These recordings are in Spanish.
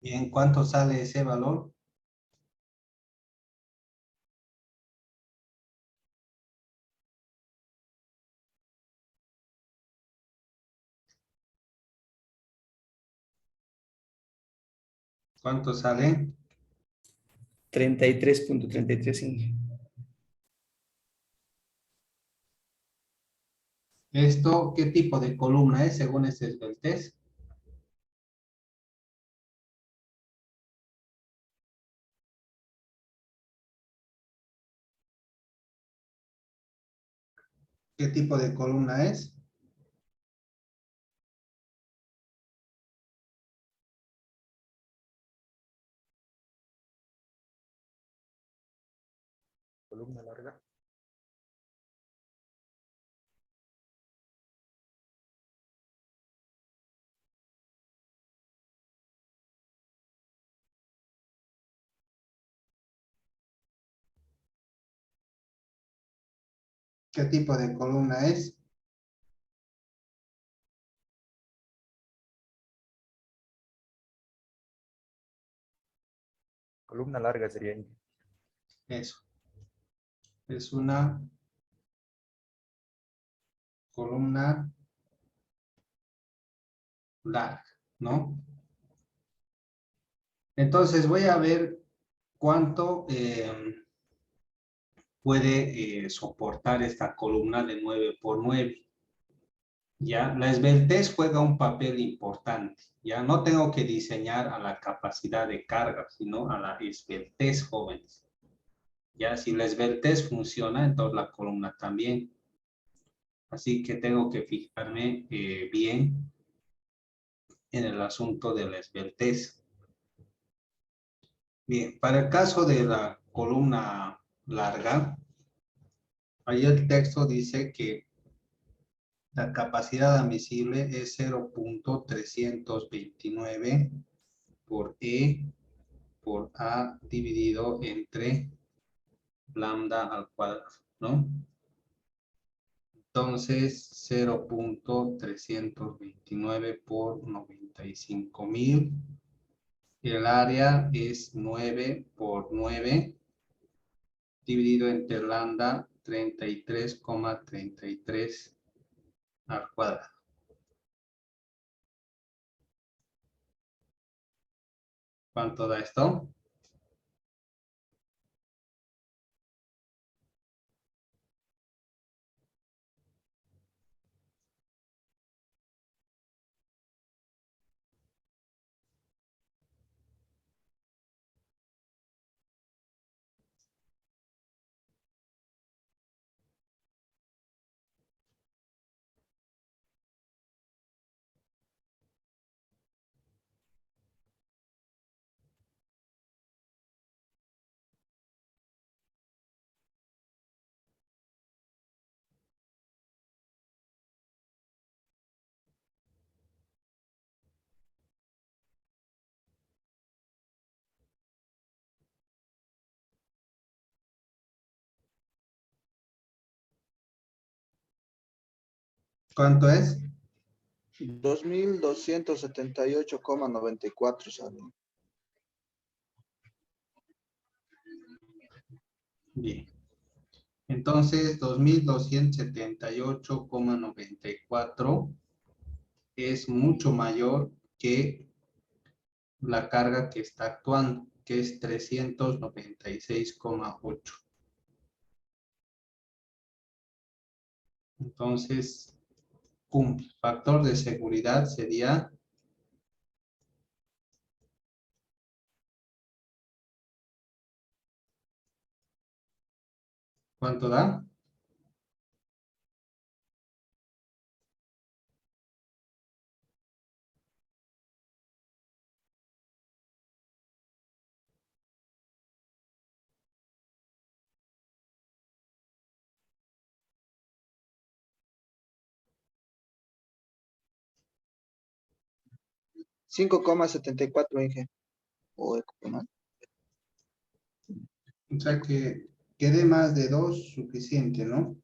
¿Y en cuánto sale ese valor? ¿Cuánto sale? 33.33. ¿Esto qué tipo de columna es según este esbeltez? ¿Qué tipo de columna es? Columna larga. ¿Qué tipo de columna es? Columna larga sería. Eso. Es una columna larga, ¿no? Entonces voy a ver cuánto puede soportar esta columna de 9 por 9. Ya, la esbeltez juega un papel importante. Ya no tengo que diseñar a la capacidad de carga, sino a la esbeltez, jóvenes. Ya, si la esbeltez funciona, entonces la columna también. Así que tengo que fijarme bien en el asunto de la esbeltez. Bien, para el caso de la columna larga, ahí el texto dice que la capacidad admisible es 0.329 por E por A dividido entre lambda al cuadrado, ¿no? Entonces, 0.329 por 95,000. El área es 9 por 9 dividido entre lambda 33,33 al cuadrado. ¿Cuánto da esto? ¿Cuánto es? 2278,94 sale. Bien. Entonces, 2278,94 es mucho mayor que la carga que está actuando, que es 396,8. Entonces, cumple. Factor de seguridad sería ¿cuánto da? $5,74, Inge. O mal. O sea que quede más de 2 suficiente, ¿no?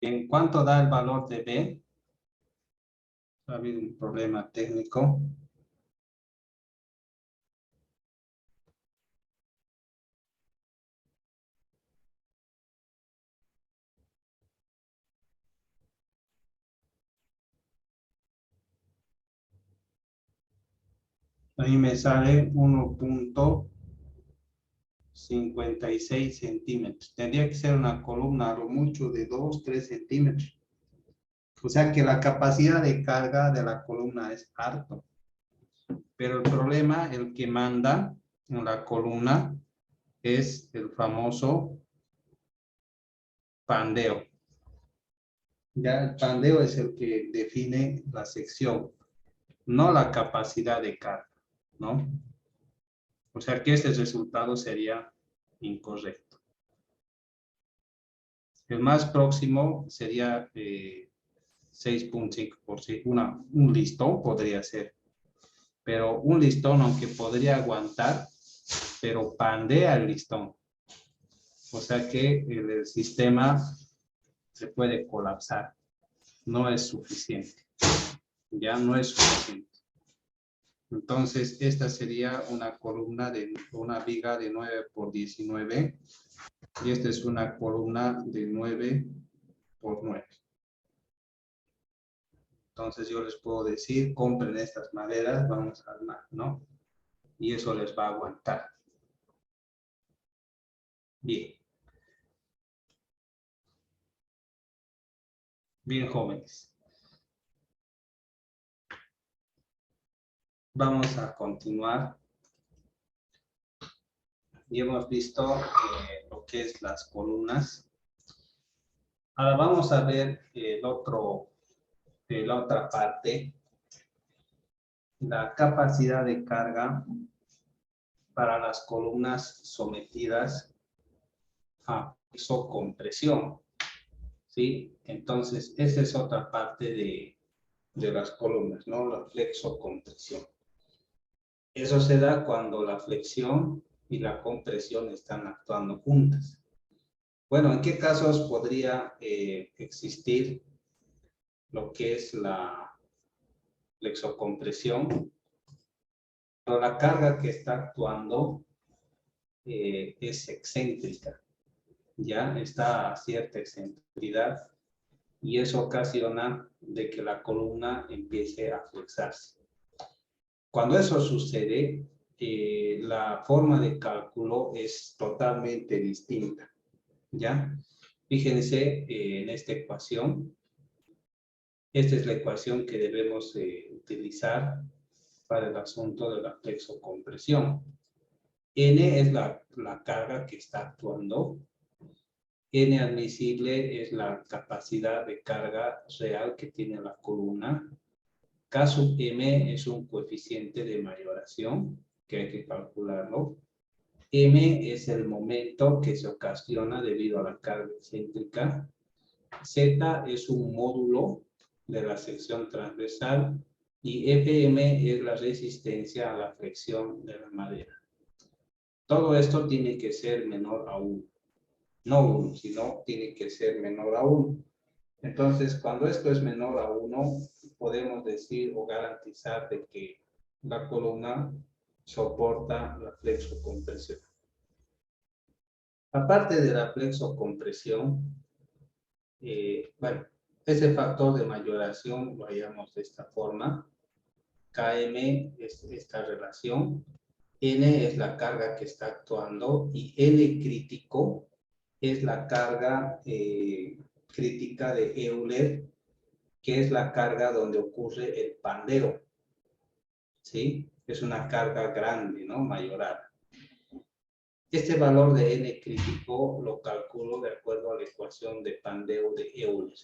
¿En cuánto da el valor de B? Ha habido un problema técnico. Ahí me sale 1.56 centímetros. Tendría que ser una columna a lo mucho de 2, 3 centímetros. O sea que la capacidad de carga de la columna es harto. Pero el problema, el que manda en la columna, es el famoso pandeo. Ya el pandeo es el que define la sección, no la capacidad de carga, ¿no? O sea que este resultado sería incorrecto. El más próximo sería 6.5%. Un listón podría ser. Pero un listón, aunque podría aguantar, pero pandea el listón. O sea que el sistema se puede colapsar. No es suficiente. Ya no es suficiente. Entonces, esta sería una columna de una viga de 9 por 19. Y esta es una columna de 9 por 9. Entonces, yo les puedo decir, compren estas maderas, vamos a armar, ¿no? Y eso les va a aguantar. Bien. Bien, jóvenes. Vamos a continuar. Y hemos visto lo que es las columnas. Ahora vamos a ver la otra parte, la capacidad de carga para las columnas sometidas a flexocompresión, ¿sí? Entonces, esa es otra parte de las columnas, ¿no? La flexocompresión. Eso se da cuando la flexión y la compresión están actuando juntas. Bueno, ¿en qué casos podría existir lo que es la flexocompresión? Pero la carga que está actuando es excéntrica, ya está a cierta excentricidad y eso ocasiona de que la columna empiece a flexarse. Cuando eso sucede, la forma de cálculo es totalmente distinta, ¿ya? Fíjense en esta ecuación. Esta es la ecuación que debemos utilizar para el asunto de la flexocompresión. N es la carga que está actuando. N admisible es la capacidad de carga real que tiene la columna. K sub M es un coeficiente de mayoración que hay que calcularlo. M es el momento que se ocasiona debido a la carga excéntrica. Z es un módulo de la sección transversal y FM es la resistencia a la flexión de la madera. Todo esto tiene que ser menor a 1. No 1, sino tiene que ser menor a 1. Entonces, cuando esto es menor a 1, podemos decir o garantizar de que la columna soporta la flexocompresión. Aparte de la flexocompresión, bueno, ese factor de mayoración lo hallamos de esta forma. Km es esta relación. N es la carga que está actuando y N crítico es la carga crítica de Euler, que es la carga donde ocurre el pandeo. ¿Sí? Es una carga grande, ¿no? Mayorada. Este valor de N crítico lo calculo de acuerdo a la ecuación de pandeo de Euler.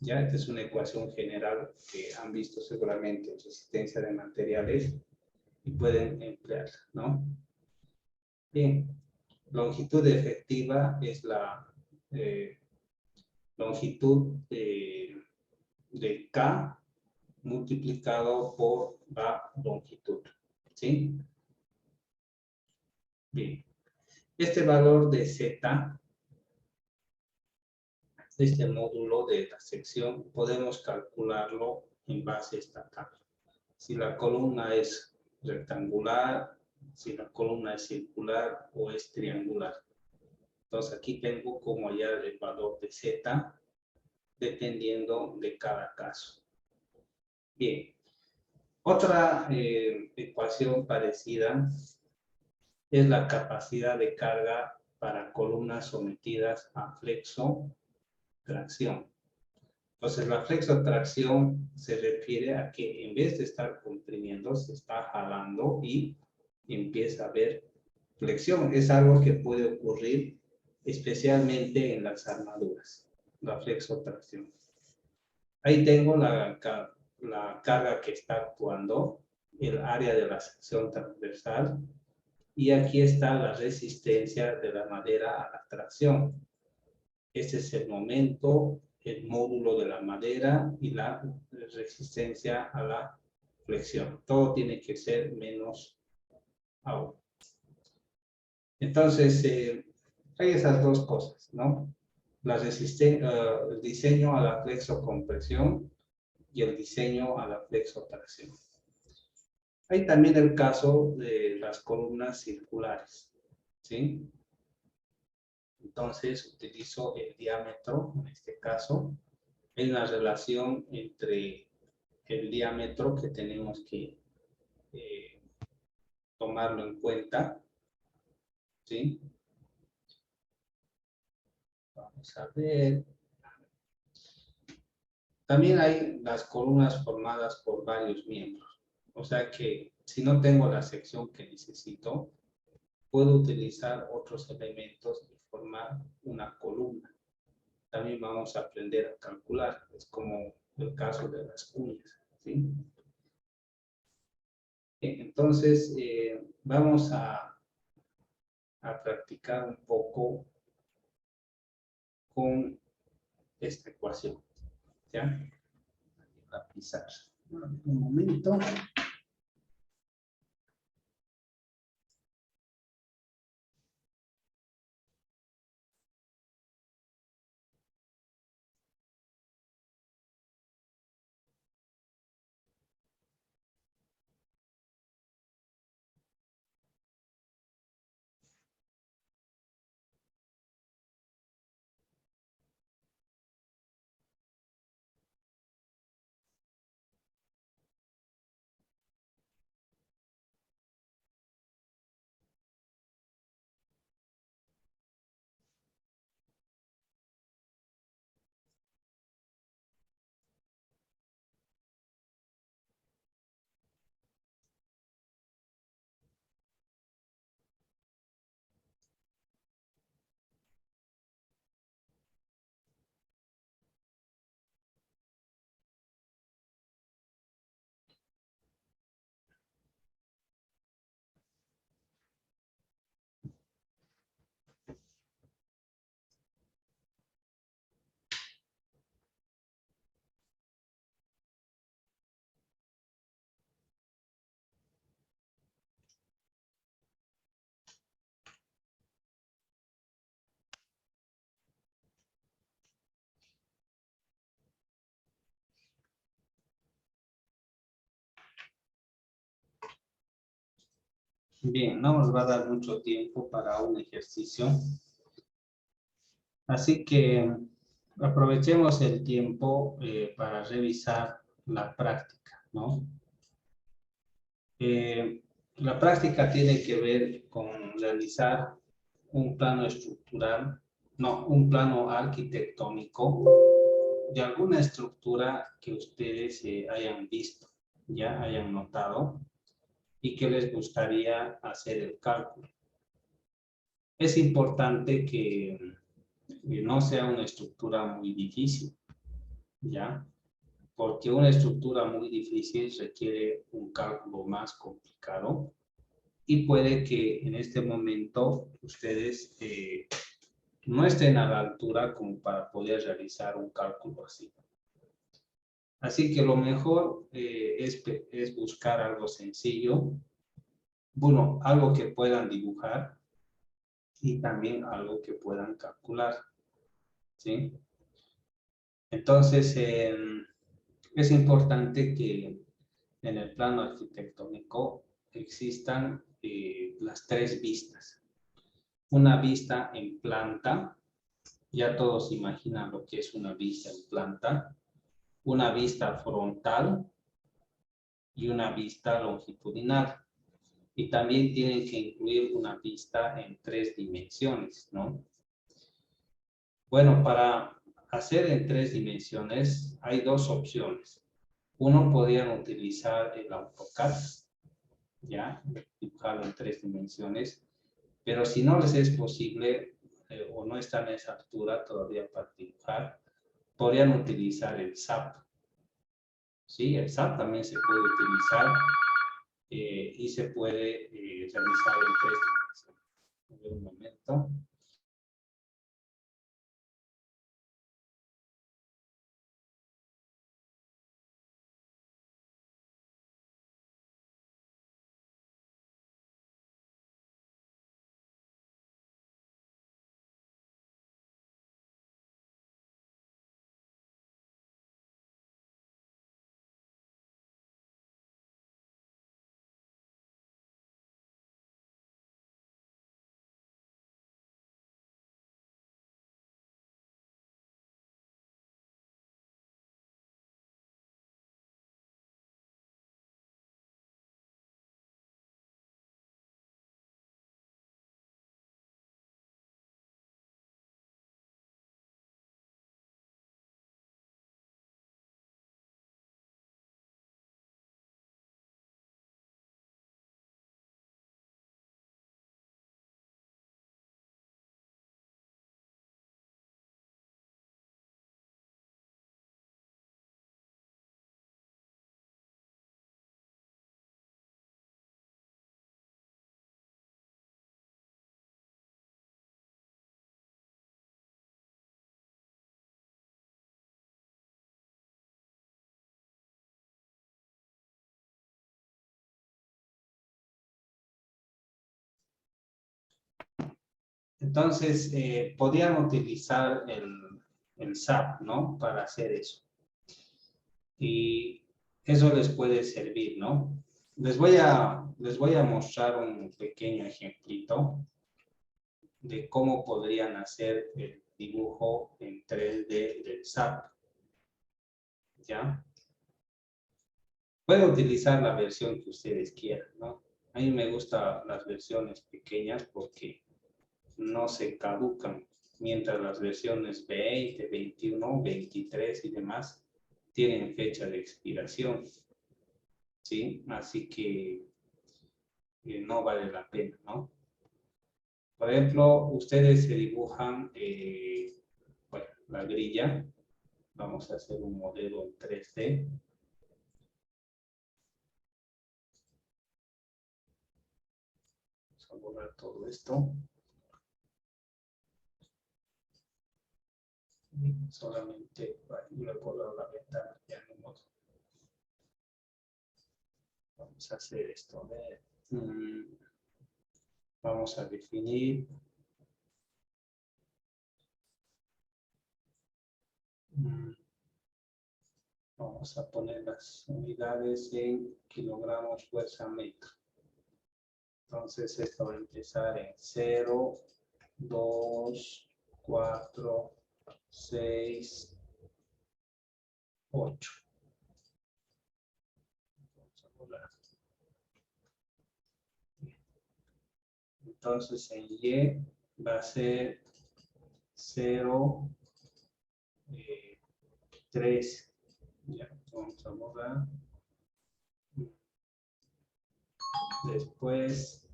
Ya, esta es una ecuación general que han visto seguramente en resistencia de materiales y pueden emplearla, ¿no? Bien, longitud efectiva es la longitud de K multiplicado por la longitud, ¿sí? Bien, este valor de Z este módulo de la sección, podemos calcularlo en base a esta tabla. Si la columna es rectangular, si la columna es circular o es triangular. Entonces aquí tengo como hallar el valor de Z dependiendo de cada caso. Bien. Otra ecuación parecida es la capacidad de carga para columnas sometidas a flexo-tracción. Entonces, la flexo-tracción se refiere a que en vez de estar comprimiendo, se está jalando y empieza a haber flexión. Es algo que puede ocurrir especialmente en las armaduras, la flexo-tracción. Ahí tengo la carga que está actuando, el área de la sección transversal, y aquí está la resistencia de la madera a la tracción. Este es el momento, el módulo de la madera y la resistencia a la flexión. Todo tiene que ser menos A1. Entonces, hay esas dos cosas, ¿no? El diseño a la flexocompresión y el diseño a la flexotracción. Hay también el caso de las columnas circulares, ¿sí? Entonces, utilizo el diámetro, en este caso, hay una relación entre el diámetro que tenemos que tomarlo en cuenta, ¿sí? Vamos a ver. También hay las columnas formadas por varios miembros. O sea que si no tengo la sección que necesito, puedo utilizar otros elementos y formar una columna. También vamos a aprender a calcular. Es como el caso de las cuñas, ¿sí? Entonces, vamos a practicar un poco con esta ecuación. ¿Ya? A pisar. Un momento. Bien, no nos va a dar mucho tiempo para un ejercicio. Así que aprovechemos el tiempo para revisar la práctica, ¿no? La práctica tiene que ver con realizar un plano estructural, no, un plano arquitectónico de alguna estructura que ustedes hayan visto, ya hayan notado y que les gustaría hacer el cálculo. Es importante que no sea una estructura muy difícil, ¿ya? Porque una estructura muy difícil requiere un cálculo más complicado y puede que en este momento ustedes no estén a la altura como para poder realizar un cálculo así. Así que lo mejor es buscar algo sencillo, bueno, algo que puedan dibujar y también algo que puedan calcular, ¿sí? Entonces, es importante que en el plano arquitectónico existan las tres vistas. Una vista en planta, ya todos imaginan lo que es una vista en planta, una vista frontal y una vista longitudinal. Y también tienen que incluir una vista en 3 dimensiones, ¿no? Bueno, para hacer en 3 dimensiones hay 2 opciones. Uno, podrían utilizar el AutoCAD, ya, dibujarlo en 3 dimensiones, pero si no les es posible o no están a esa altura todavía para dibujar, podrían utilizar el SAP. Sí, el SAP también se puede utilizar y se puede realizar en 3 dimensiones. A ver, un momento. Entonces, podrían utilizar el SAP, ¿no? Para hacer eso. Y eso les puede servir, ¿no? Les voy a mostrar un pequeño ejemplito de cómo podrían hacer el dibujo en 3D del SAP. ¿Ya? Pueden utilizar la versión que ustedes quieran, ¿no? A mí me gustan las versiones pequeñas porque no se caducan, mientras las versiones 20, 21, 23 y demás tienen fecha de expiración, ¿sí? Así que no vale la pena, ¿no? Por ejemplo, ustedes se dibujan, bueno, la grilla. Vamos a hacer un modelo en 3D. Vamos a borrar todo esto. Solamente le puedo dar la ventana ya no modo. Vamos a hacer esto. A ver. Vamos a definir. Vamos a poner las unidades en kilogramos fuerza metro. Entonces esto va a empezar en 0, 2, 4, 6, 8. Vamos a volar. Entonces en Y va a ser 0, 3. Ya, vamos a borrar. Después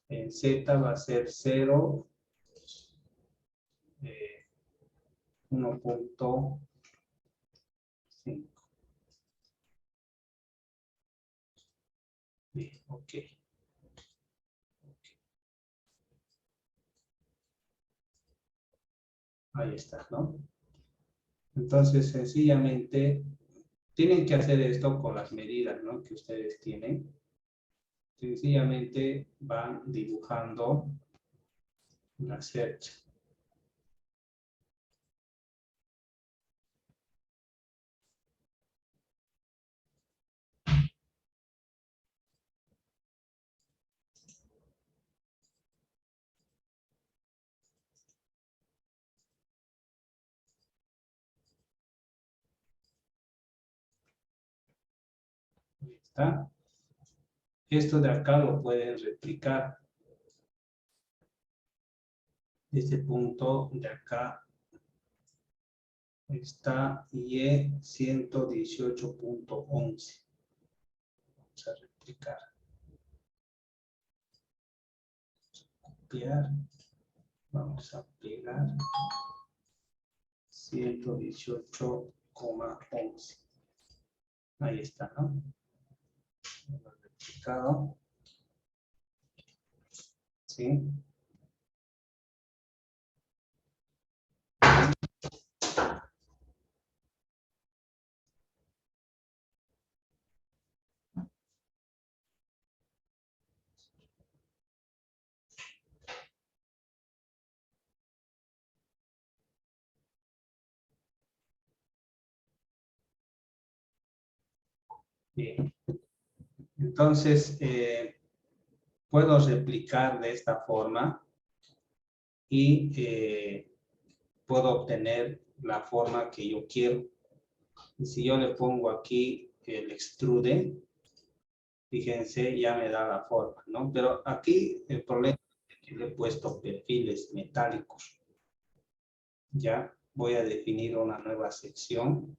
en Z va a ser 0, 1.5. Bien, ok. Ahí está, ¿no? Entonces, sencillamente, tienen que hacer esto con las medidas, ¿no? Que ustedes tienen. Sencillamente van dibujando la cercha. está. Esto de acá lo pueden replicar. Este punto de acá está Y 118.11. Vamos a replicar. Copiar. Vamos a pegar 118,11. Ahí está, ¿no? Replicado. ¿Sí? Bien. Entonces, puedo replicar de esta forma y puedo obtener la forma que yo quiero. Y si yo le pongo aquí el extrude, fíjense, ya me da la forma, ¿no? Pero aquí el problema es que le he puesto perfiles metálicos. Ya voy a definir una nueva sección.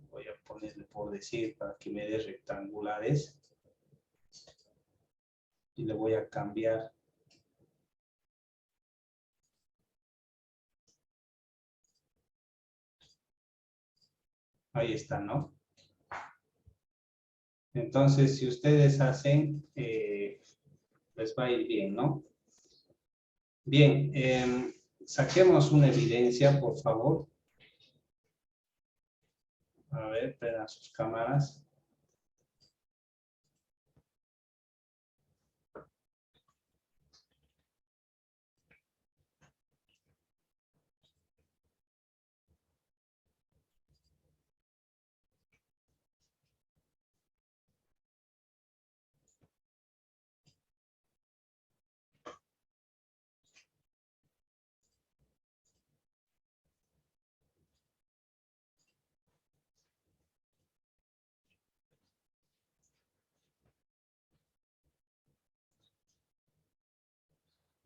Voy a ponerle por decir para que me dé rectangulares. Y le voy a cambiar. Ahí está, ¿no? Entonces, si ustedes hacen, les va a ir bien, ¿no? Bien, saquemos una evidencia, por favor. A ver, prendan sus cámaras.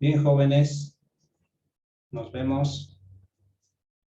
Bien, jóvenes, nos vemos.